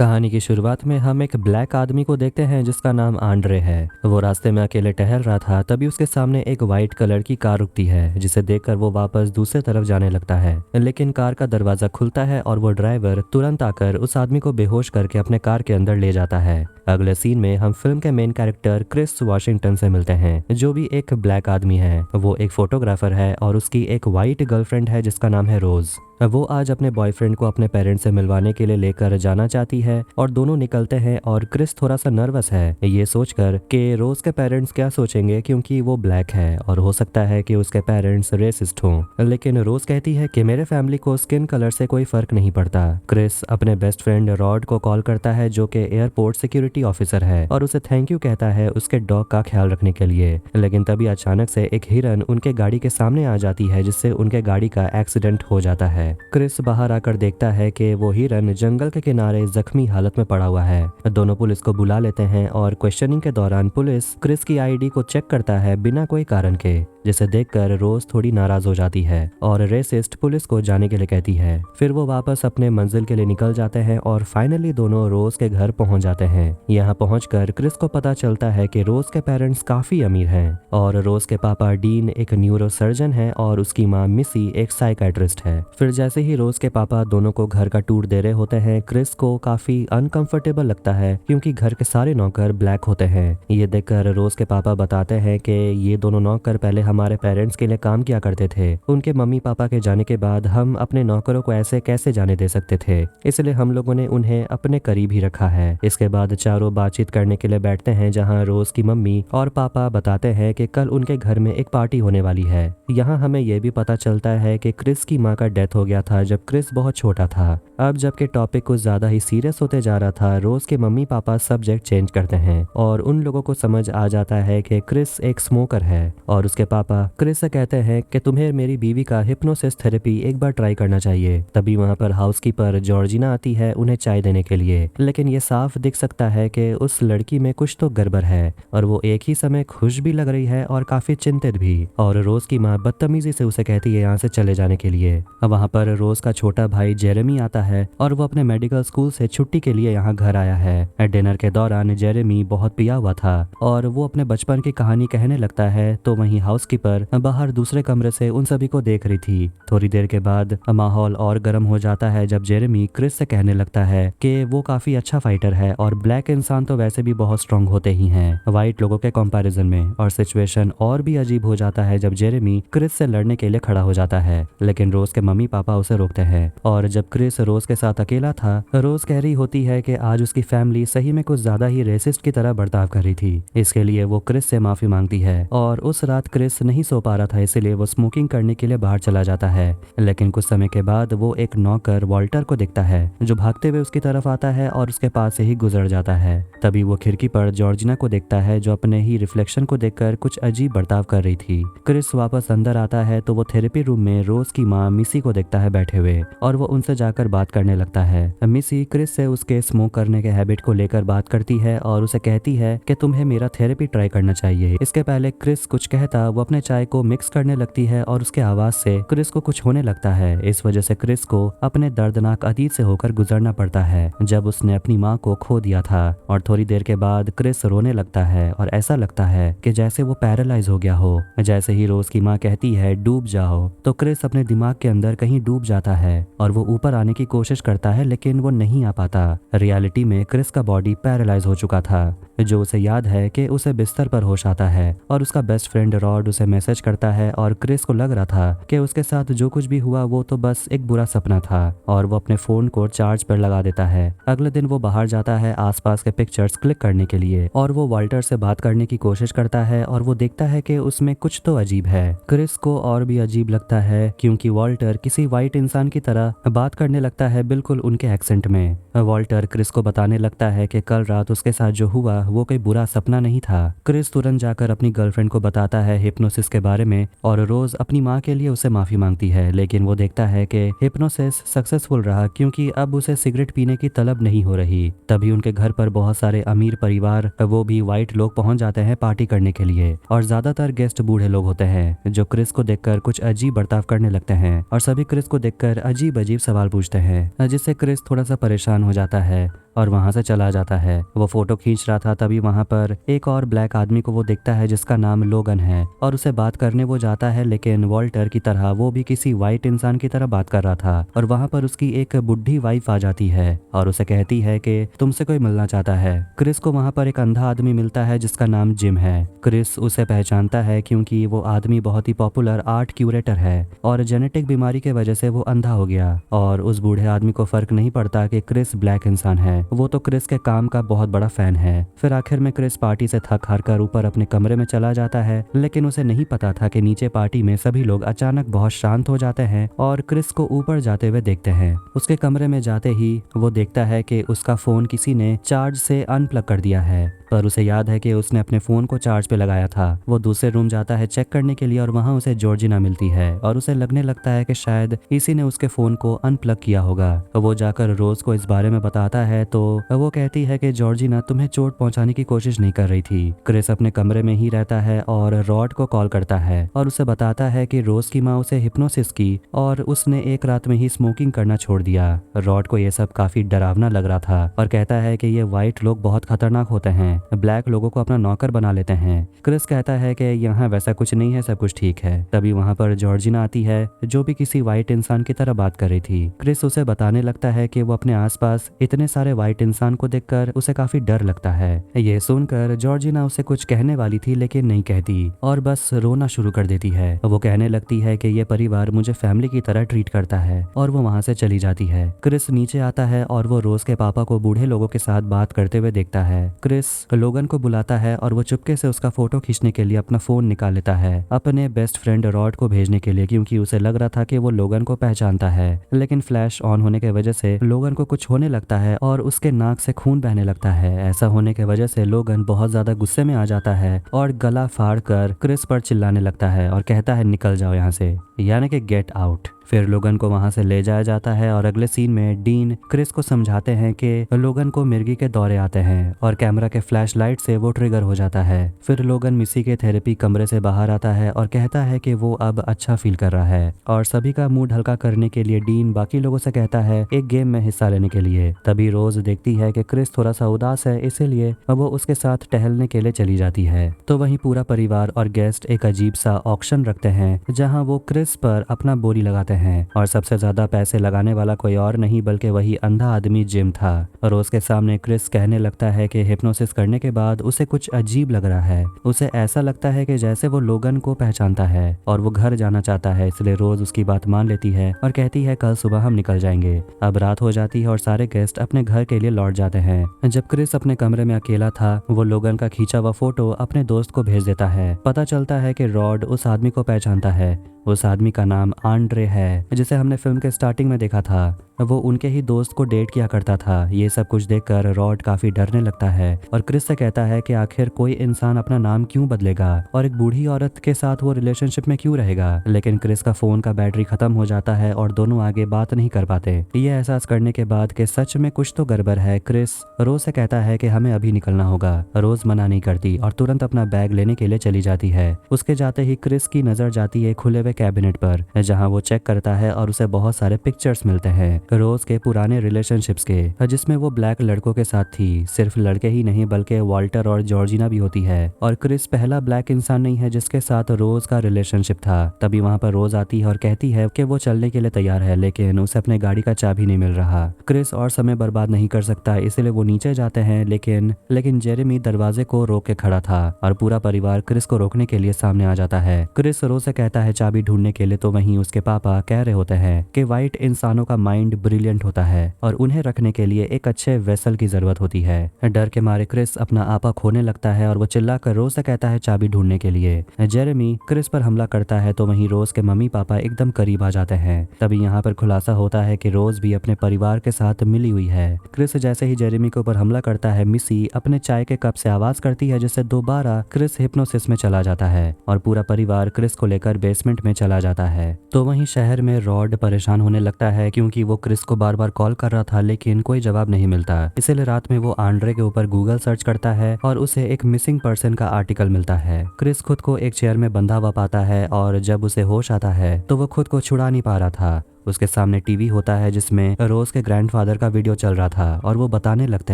कहानी की शुरुआत में हम एक ब्लैक आदमी को देखते हैं जिसका नाम आंड्रे है। वो रास्ते में अकेले टहल रहा था, तभी उसके सामने एक वाइट कलर की कार रुकती है, जिसे देखकर वो वापस दूसरे तरफ जाने लगता है। लेकिन कार का दरवाजा खुलता है और वो ड्राइवर तुरंत आकर उस आदमी को बेहोश करके अपने कार के अंदर ले जाता है। अगले सीन में हम फिल्म के मेन कैरेक्टर क्रिस वॉशिंगटन से मिलते हैं, जो भी एक ब्लैक आदमी है। वो एक फोटोग्राफर है और उसकी एक वाइट गर्लफ्रेंड है जिसका नाम है रोज। वो आज अपने बॉयफ्रेंड को अपने पेरेंट्स से मिलवाने के लिए लेकर जाना चाहती है और दोनों निकलते हैं। और क्रिस थोड़ा सा नर्वस है, ये सोचकर कि रोज के पेरेंट्स क्या सोचेंगे, क्योंकि वो ब्लैक है और हो सकता है कि उसके पेरेंट्स रेसिस्ट हों। लेकिन रोज कहती है कि मेरे फैमिली को स्किन कलर से कोई फर्क नहीं पड़ता। क्रिस अपने बेस्ट फ्रेंड रॉड को कॉल करता है, जो कि एयरपोर्ट सिक्योरिटी ऑफिसर है, और उसे थैंक यू कहता है उसके डॉग का ख्याल रखने के लिए। लेकिन तभी अचानक से एक हिरन उनके गाड़ी के सामने आ जाती है, जिससे उनके गाड़ी का एक्सीडेंट हो जाता है। क्रिस बाहर आकर देखता है कि वो हिरन जंगल के किनारे जख्मी हालत में पड़ा हुआ है। दोनों पुलिस को बुला लेते हैं और क्वेश्चनिंग के दौरान पुलिस क्रिस की आईडी को चेक करता है बिना कोई कारण के, जिसे देखकर रोज थोड़ी नाराज हो जाती है और रेसिस्ट पुलिस को जाने के लिए कहती है। फिर वो वापस अपने मंजिल के लिए निकल जाते हैं और फाइनली दोनों रोज के घर पहुंच जाते हैं। यहाँ पहुंचकर क्रिस को पता चलता है कि रोज के पेरेंट्स काफी अमीर हैं और रोज के पापा डीन एक न्यूरोसर्जन है और उसकी माँ मिसी एक साइकाइट्रिस्ट है। फिर जैसे ही रोज के पापा दोनों को घर का टूर दे रहे होते हैं, क्रिस को काफी अनकंफर्टेबल लगता है, क्योंकि घर के सारे नौकर ब्लैक होते हैं। ये देखकर रोज के पापा बताते हैं कि ये दोनों नौकर पहले हमारे पेरेंट्स के लिए काम किया करते थे। उनके मम्मी पापा के जाने के बाद हम अपने नौकरों को ऐसे कैसे जाने दे सकते थे, इसलिए हम लोगों ने उन्हें अपने करीब ही रखा है। इसके बाद चारों बातचीत करने के लिए बैठते हैं, जहां रोज की मम्मी और पापा बताते हैं कि कल उनके घर में एक पार्टी होने वाली है। यहाँ हमें यह भी पता चलता है कि क्रिस की माँ का डेथ हो गया था जब क्रिस बहुत छोटा था। अब जबकि टॉपिक कुछ ज्यादा ही सीरियस होते जा रहा था, रोज के मम्मी पापा सब्जेक्ट चेंज करते हैं और उन लोगों को समझ आ जाता है कि क्रिस एक स्मोकर है। और उसके पापा क्रिस से कहते हैं कि तुम्हें मेरी बीवी का हिप्नोसिस थेरेपी एक बार ट्राई करना चाहिए। तभी वहाँ पर हाउसकीपर जॉर्जिना आती है उन्हें चाय देने के लिए, लेकिन ये साफ दिख सकता है कि उस लड़की में कुछ तो गड़बड़ है और वो एक ही समय खुश भी लग रही है और काफी चिंतित भी। और रोज की माँ बदतमीजी से उसे कहती है यहाँ से चले जाने के लिए। वहाँ पर रोज का छोटा भाई जेरेमी आता है और वो अपने मेडिकल स्कूल से छुट्टी के लिए यहाँ घर आया है। डिनर के दौरान जेरेमी बहुत पिया हुआ था और वो अपने बचपन की कहानी कहने लगता है, तो वहीं हाउसकीपर बाहर दूसरे कमरे से उन सभी को देख रही थी। थोड़ी देर के बाद माहौल और गर्म हो जाता है जब जेरेमी क्रिस से कहने लगता है कि वो काफी अच्छा फाइटर है और ब्लैक इंसान तो वैसे भी बहुत स्ट्रांग होते ही हैं व्हाइट लोगों के कंपैरिजन में। और सिचुएशन और भी अजीब हो जाता है जब जेरेमी क्रिस से लड़ने के लिए खड़ा हो जाता है, लेकिन रोज के मम्मी पापा उसे रोकते हैं। और जब क्रिस रोज के साथ अकेला था, रोज कह रही होती है कि आज उसकी फैमिली सही में कुछ ज्यादा ही रेसिस्ट की तरह बर्ताव कर रही थी। इसके लिए वो क्रिस से माफी मांगती है और उस रात क्रिस नहीं सो पा रहा था, इसलिए वो स्मोकिंग करने के लिए बाहर चला जाता है। लेकिन कुछ समय के बाद वो एक नौकर वॉल्टर को देखता है, जो भागते हुए उसकी तरफ आता है और उसके पास से ही गुजर जाता है। तभी वो खिड़की पर जॉर्जिना को देखता है, जो अपने ही रिफ्लेक्शन को देखकर कुछ अजीब बर्ताव कर रही थी। क्रिस वापस अंदर आता है तो वो थेरेपी रूम में रोज की माँ मिसी को देखता है बैठे हुए और वो उनसे जाकर बात करने लगता है। मिसी क्रिस से उसके स्मोक करने के हैबिट को लेकर बात करती है और उसे कहती है कि तुम्हें मेरा थेरेपी ट्राई करना चाहिए। इसके पहले क्रिस कुछ कहता वो अपने चाय को मिक्स करने लगती है और उसके आवाज से क्रिस को कुछ होने लगता है। इस वजह से क्रिस को अपने दर्दनाक अतीत से होकर गुजरना पड़ता है, जब उसने अपनी माँ को खो दिया था। और थोड़ी देर के बाद क्रिस रोने लगता है और ऐसा लगता है कि जैसे वो पैरालाइज हो गया हो। जैसे ही रोज की माँ कहती है डूब जाओ, तो क्रिस अपने दिमाग के अंदर कहीं डूब जाता है और वो ऊपर आने की कोशिश करता है, लेकिन वो नहीं आ पाता। रियलिटी में क्रिस का बॉडी पैरालाइज हो चुका था, जो उसे याद है कि उसे बिस्तर पर होश आता है और उसका बेस्ट फ्रेंड रॉड उसे मैसेज करता है। और क्रिस को लग रहा था कि उसके साथ जो कुछ भी हुआ वो तो बस एक बुरा सपना था और वो अपने फोन को चार्ज पर लगा देता है। अगले दिन वो बाहर जाता है आसपास के पिक्चर्स क्लिक करने के लिए और वो वॉल्टर से बात करने की कोशिश करता है और वो देखता है कि उसमें कुछ तो अजीब है। क्रिस को और भी अजीब लगता है, क्योंकि वॉल्टर किसी व्हाइट इंसान की तरह बात करने लगता है, बिल्कुल उनके एक्सेंट में। वॉल्टर क्रिस को बताने लगता है कि कल रात उसके साथ जो हुआ वो कोई बुरा सपना नहीं था। क्रिस तुरंत जाकर अपनी गर्लफ्रेंड को बताता है हिप्नोसिस के बारे में और रोज अपनी माँ के लिए उसे माफी मांगती है, लेकिन वो देखता है कि हिप्नोसिस सक्सेसफुल रहा, क्योंकि अब उसे सिगरेट पीने की तलब नहीं हो रही। तभी उनके घर पर बहुत सारे अमीर परिवार, वो भी व्हाइट लोग पहुंच जाते हैं पार्टी करने के लिए और ज्यादातर गेस्ट बूढ़े लोग होते हैं, जो क्रिस को देखकर कुछ अजीब बर्ताव करने लगते हैं और सभी क्रिस को देखकर अजीब अजीब सवाल पूछते हैं, जिससे क्रिस थोड़ा सा परेशान हो जाता है। और वहां से चला जाता है। वो फोटो खींच रहा था तभी वहां पर एक और ब्लैक आदमी को वो देखता है जिसका नाम लोगन है और उसे बात करने वो जाता है, लेकिन वॉल्टर की तरह वो भी किसी व्हाइट इंसान की तरह बात कर रहा था। और वहां पर उसकी एक बुढ़ी वाइफ आ जाती है और उसे कहती है कि तुमसे कोई मिलना चाहता है। क्रिस को वहां पर एक अंधा आदमी मिलता है जिसका नाम जिम है। क्रिस उसे पहचानता है क्योंकि वो आदमी बहुत ही पॉपुलर आर्ट क्यूरेटर है और जेनेटिक बीमारी के वजह से वो अंधा हो गया। और उस बूढ़े आदमी को फर्क नहीं पड़ता कि क्रिस ब्लैक इंसान है, वो तो क्रिस के काम का बहुत बड़ा फैन है। फिर आखिर में क्रिस पार्टी से थक हार कर ऊपर अपने कमरे में चला जाता है, लेकिन उसे नहीं पता था कि नीचे पार्टी में सभी लोग अचानक बहुत शांत हो जाते हैं और क्रिस को ऊपर जाते हुए देखते हैं। उसके कमरे में जाते ही वो देखता है कि उसका फोन किसी ने चार्ज से अनप्लग कर दिया है, पर उसे याद है कि उसने अपने फोन को चार्ज पे लगाया था। वो दूसरे रूम जाता है चेक करने के लिए और वहां उसे जॉर्जिना मिलती है और उसे लगने लगता है कि शायद इसी ने उसके फोन को अनप्लग किया होगा। वो जाकर रोज को इस बारे में बताता है तो वो कहती है कि जॉर्जिना तुम्हें चोट पहुंचाने की कोशिश नहीं कर रही थी। क्रिस अपने कमरे में ही रहता है और रॉड को कॉल करता है और उसे बताता है कि रोज की माँ उसे हिप्नोसिस की और उसने एक रात में ही स्मोकिंग करना छोड़ दिया। रॉड को ये सब काफी डरावना लग रहा था और कहता है कि ये व्हाइट लोग बहुत खतरनाक होते हैं, ब्लैक लोगों को अपना नौकर बना लेते हैं। क्रिस कहता है कि यहाँ वैसा कुछ नहीं है, सब कुछ ठीक है। तभी वहाँ पर जॉर्जिना आती है जो भी किसी व्हाइट इंसान की तरह बात कर रही थी। क्रिस उसे बताने लगता है कि वो अपने आसपास इतने सारे व्हाइट इंसान को देखकर उसे काफी डर लगता है। ये सुनकर जॉर्जिना उसे कुछ कहने वाली थी लेकिन नहीं कहती और बस रोना शुरू कर देती है। वो कहने लगती है कि ये परिवार मुझे फैमिली की तरह ट्रीट करता है और वो वहाँ से चली जाती है। क्रिस नीचे आता है और वो रोज के पापा को बूढ़े लोगों के साथ बात करते हुए देखता है। क्रिस लोगन को बुलाता है और वो चुपके से उसका फोटो खींचने के लिए अपना फोन निकाल लेता है अपने बेस्ट फ्रेंड रॉड को भेजने के लिए, क्योंकि उसे लग रहा था कि वो लोगन को पहचानता है। लेकिन फ्लैश ऑन होने की वजह से लोगन को कुछ होने लगता है और उसके नाक से खून बहने लगता है। ऐसा होने की वजह से लोगन बहुत ज्यादा गुस्से में आ जाता है और गला फाड़ कर क्रिस पर चिल्लाने लगता है और कहता है निकल जाओ यहाँ से, यानी कि गेट आउट। फिर लोगन को वहां से ले जाया जाता है और अगले सीन में डीन क्रिस को समझाते हैं कि लोगन को मिर्गी के दौरे आते हैं और कैमरा के फ्लैश लाइट से वो ट्रिगर हो जाता है। फिर लोगन मिसी के थेरेपी कमरे से बाहर आता है और कहता है कि वो अब अच्छा फील कर रहा है और सभी का मूड हल्का करने के लिए डीन बाकी लोगों से कहता है एक गेम में हिस्सा लेने के लिए। तभी रोज देखती है कि क्रिस थोड़ा सा उदास है, इसीलिए वो उसके साथ टहलने के लिए चली जाती है। तो वहीं पूरा परिवार और गेस्ट एक अजीब सा ऑक्शन रखते हैं जहाँ वो क्रिस पर अपना बोली लगाते हैं और सबसे ज्यादा पैसे लगाने वाला कोई और नहीं बल्कि वही अंधा आदमी जिम था। रोज के सामने क्रिस कहने लगता है कि हिप्नोसिस करने के बाद उसे कुछ अजीब लग रहा है। उसे ऐसा लगता है कि जैसे वो लोगन को पहचानता है और वो घर जाना चाहता है, इसलिए रोज उसकी बात मान लेती है और कहती है कल सुबह हम निकल जाएंगे। अब रात हो जाती है और सारे गेस्ट अपने घर के लिए लौट जाते हैं। जब क्रिस अपने कमरे में अकेला था वो लोगन का खींचा हुआ फोटो अपने दोस्त को भेज देता है। पता चलता है कि रॉड उस आदमी को पहचानता है। उस आदमी का नाम आंड्रे है जिसे हमने फिल्म के स्टार्टिंग में देखा था। वो उनके ही दोस्त को डेट किया करता था। ये सब कुछ देखकर रॉड काफी डरने लगता है और क्रिस से कहता है कि आखिर कोई इंसान अपना नाम क्यों बदलेगा और एक बूढ़ी औरत के साथ वो रिलेशनशिप में क्यों रहेगा। लेकिन क्रिस का फोन का बैटरी खत्म हो जाता है और दोनों आगे बात नहीं कर पाते। ये एहसास करने के बाद कि सच में कुछ तो गड़बड़ है, क्रिस रोज से कहता है कि हमें अभी निकलना होगा। रोज मना नहीं करती और तुरंत अपना बैग लेने के लिए चली जाती है। उसके जाते ही क्रिस की नजर जाती है खुले हुए कैबिनेट पर जहाँ वो चेक करता है और उसे बहुत सारे पिक्चर्स मिलते हैं रोज के पुराने रिलेशनशिप्स के, जिसमें वो ब्लैक लड़कों के साथ थी। सिर्फ लड़के ही नहीं बल्कि वॉल्टर और जॉर्जिना भी होती है और क्रिस पहला ब्लैक इंसान नहीं है जिसके साथ रोज का रिलेशनशिप था। तभी वहाँ पर रोज आती है और कहती है कि वो चलने के लिए तैयार है, लेकिन उसे अपने गाड़ी का चाबी नहीं मिल रहा। क्रिस और समय बर्बाद नहीं कर सकता, इसलिए वो नीचे जाते हैं, लेकिन जेरेमी दरवाजे को रोक के खड़ा था और पूरा परिवार क्रिस को रोकने के लिए सामने आ जाता है। क्रिस रोज से कहता है चाबी ढूंढने के लिए, तो वहीं उसके पापा कह रहे होते हैं कि व्हाइट इंसानों का माइंड ब्रिलियंट होता है और उन्हें रखने के लिए एक अच्छे वेसल की जरूरत होती है। डर के मारे क्रिस अपना आपा खोने लगता है और वो चिल्लाकर रोज से कहता है चाबी ढूंढने के लिए। जेरेमी क्रिस पर हमला करता है तो वहीं रोज के मम्मी पापा एकदम करीब आ जाते हैं। तभी यहाँ पर खुलासा होता है कि रोज भी अपने परिवार के साथ मिली हुई है। क्रिस जैसे ही जेरेमी के ऊपर हमला करता है, मिसी अपने चाय के कप से आवाज करती है जिससे दोबारा क्रिस हिप्नोसिस में चला जाता है और पूरा परिवार क्रिस को लेकर बेसमेंट में चला जाता है। तो वहीं शहर में रॉड परेशान होने लगता है क्योंकि वो क्रिस को बार बार कॉल कर रहा था लेकिन कोई जवाब नहीं मिलता। इसलिए रात में वो आंड्रे के ऊपर गूगल सर्च करता है और उसे एक मिसिंग पर्सन का आर्टिकल मिलता है। क्रिस खुद को एक चेयर में बंधा हुआ पाता है और जब उसे होश आता है तो वो खुद को छुड़ा नहीं पा रहा था उसके सामने टीवी होता है जिसमें रोज के ग्रैंडफादर का वीडियो चल रहा था और वो बताने लगते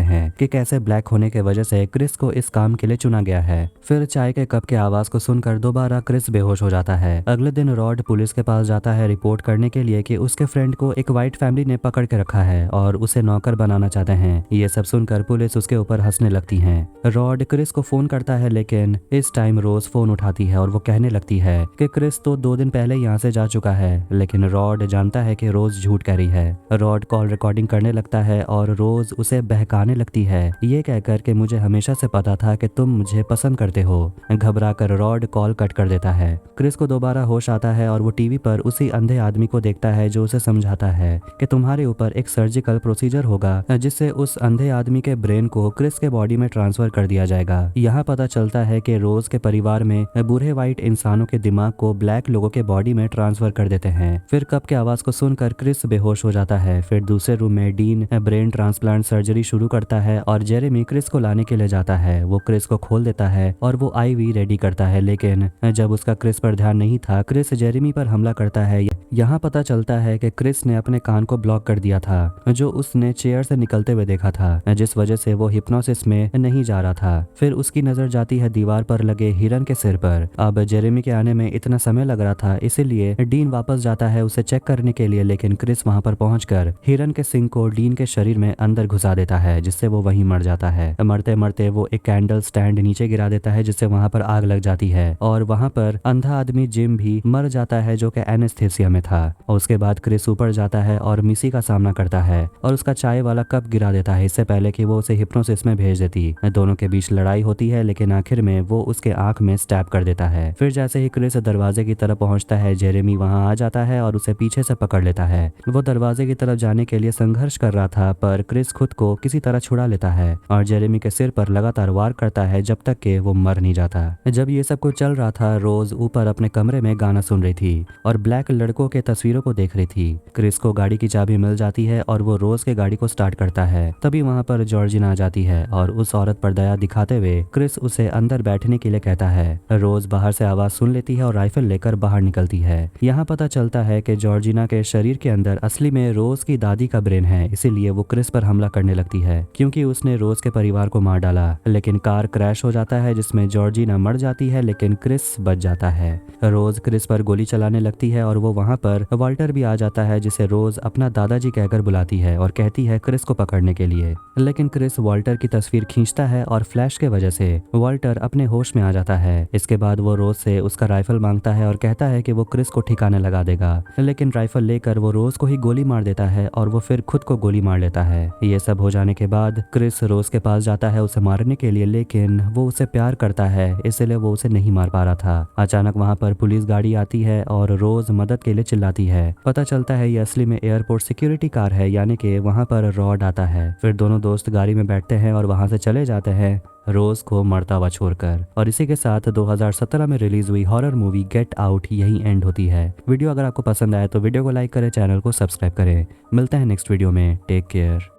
हैं कि कैसे ब्लैक होने के वजह से क्रिस को इस काम के लिए चुना गया है। फिर चाय के कप के आवाज को सुनकर दोबारा क्रिस बेहोश हो जाता है। अगले दिन रॉड पुलिस के पास जाता है रिपोर्ट करने के लिए कि उसके फ्रेंड को एक व्हाइट फैमिली ने पकड़ के रखा है और उसे नौकर बनाना चाहते हैं। ये सब सुनकर पुलिस उसके ऊपर हंसने लगती है। रॉड क्रिस को फोन करता है लेकिन इस टाइम रोज फोन उठाती है और वो कहने लगती है कि क्रिस तो 2 दिन पहले यहाँ से जा चुका है, लेकिन रॉड जानता है कि रोज झूठ कह रही है। रॉड कॉल रिकॉर्डिंग करने लगता है और रोज उसे बहकाने लगती है, ये कहकर कि मुझे हमेशा से पता था कि तुम मुझे पसंद करते हो। घबराकर रॉड कॉल कट कर देता है। क्रिस को दोबारा होश आता है और वो टीवी पर उसी अंधे आदमी को देखता है जो उसे समझाता है कि तुम्हारे ऊपर एक सर्जिकल प्रोसीजर होगा जिससे उस अंधे आदमी के ब्रेन को क्रिस के बॉडी में ट्रांसफर कर दिया जाएगा। यहाँ पता चलता है कि रोज के परिवार में बूढ़े व्हाइट इंसानों के दिमाग को ब्लैक लोगों के बॉडी में ट्रांसफर कर देते हैं। फिर कप के आवाज को सुनकर क्रिस बेहोश हो जाता है। फिर दूसरे रूम में डीन ब्रेन ट्रांसप्लांट सर्जरी शुरू करता है और जेरेमी क्रिस को लाने के लिए जाता है। वो क्रिस को खोल देता है और वो आईवी रेडी करता है, लेकिन जब उसका क्रिस पर ध्यान नहीं था, क्रिस जेरेमी पर हमला करता है। यहाँ पता चलता है कि क्रिस ने अपने कान को ब्लॉक कर दिया था जो उसने चेयर से निकलते हुए देखा था, जिस वजह से वो हिप्नोसिस में नहीं जा रहा था। फिर उसकी नजर जाती है दीवार पर लगे हिरन के सिर पर। अब जेरेमी के आने में इतना समय लग रहा था, इसीलिए डीन वापस जाता है उसे चेक करने के लिए, लेकिन क्रिस वहां पर पहुंचकर हिरन के सिंग को डीन के शरीर में अंदर घुसा देता है, जिससे वो वहीं मर जाता है। मरते मरते वो एक कैंडल स्टैंड नीचे गिरा देता है, जिससे वहां पर आग लग जाती है और वहां पर अंधा आदमी जिम भी मर जाता है जो कि एनेस्थेसिया में था। और उसके बाद क्रिस ऊपर जाता है और मिसी का सामना करता है और उसका चाय वाला कप गिरा देता है, इससे पहले कि वो उसे हिप्नोसिस में भेज देती। दोनों के बीच लड़ाई होती है, लेकिन आखिर में वो उसके आंख में स्टैब कर देता है। फिर जैसे ही क्रिस दरवाजे की तरफ पहुंचता है, जेरेमी वहां आ जाता है और उसे पीछे से पकड़ लेता है। वो दरवाजे की तरफ जाने के लिए संघर्ष कर रहा था, पर क्रिस खुद को किसी तरह छुड़ा लेता है और जेरेमी के सिर पर लगातार वार करता है जब तक कि वो मर नहीं जाता। जब ये सब कुछ चल रहा था, रोज ऊपर अपने कमरे में गाना सुन रही थी और ब्लैक लड़कों के तस्वीरों को देख रही थी। क्रिस को गाड़ी की चाबी मिल जाती है और वो रोज के गाड़ी को स्टार्ट करता है। तभी वहां पर जॉर्जिना आ जाती है और उस औरत पर दया दिखाते हुए क्रिस उसे अंदर बैठने के लिए कहता है। रोज बाहर से आवाज सुन लेती है और राइफल लेकर बाहर निकलती है। यहाँ पता चलता है कि जॉर्जिना के शरीर के अंदर असली में रोज की दादी का ब्रेन है, इसीलिए वो क्रिस पर हमला करने लगती है क्योंकि उसने रोज के परिवार को मार डाला। लेकिन कार क्रैश हो जाता है जिसमें जॉर्जिना मर जाती है, लेकिन क्रिस बच जाता है। रोज क्रिस पर गोली चलाने लगती है और वो वहां पर वाल्टर भी आ जाता है, जिसे रोज अपना दादाजी कहकर बुलाती है और कहती है क्रिस को पकड़ने के लिए। लेकिन क्रिस वाल्टर की तस्वीर खींचता है और फ्लैश के वजह से वाल्टर अपने होश में आ जाता है। इसके बाद वो रोज से उसका राइफल मांगता है और कहता है कि वो क्रिस को ठिकाने लगा देगा, लेकिन राइफल लेकर वो रोज को ही गोली मार देता है और वो फिर खुद को गोली मार लेता है। ये सब हो जाने के बाद क्रिस रोज के पास जाता है उसे मारने के लिए, लेकिन वो उसे प्यार करता है इसलिए वो उसे नहीं मार पा रहा था। अचानक वहां पर पुलिस गाड़ी आती है और रोज मदद के लिए चिल्लाती है। पता चलता है ये असली में एयरपोर्ट सिक्योरिटी कार है, यानी कि वहां पर रॉड आता है। फिर दोनों दोस्त गाड़ी में बैठते हैं और वहां से चले जाते हैं रोज को मरता हुआ छोड़कर। और इसी के साथ 2017 में रिलीज हुई हॉरर मूवी गेट आउट यही एंड होती है। वीडियो अगर आपको पसंद आए तो वीडियो को लाइक करें, चैनल को सब्सक्राइब करें। मिलते हैं नेक्स्ट वीडियो में। Take care.